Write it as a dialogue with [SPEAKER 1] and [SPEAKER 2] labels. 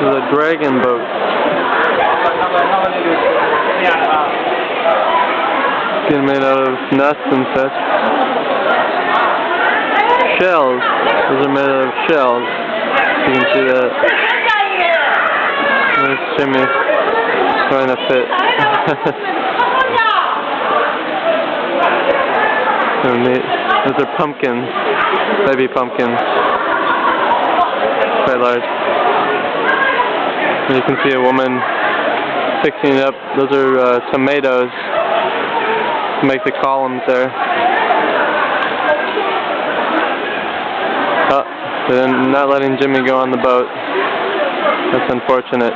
[SPEAKER 1] is a dragon boat. Getting made out of nuts and such. Shells. Those are made out of shells. You can see that. There's Jimmy trying to fit. So neat. Those are pumpkins. Baby pumpkins. Quite large. And you can see a woman fixing it up. Those are tomatoes to make the columns there. Oh, they're not letting Jimmy go on the boat. That's unfortunate.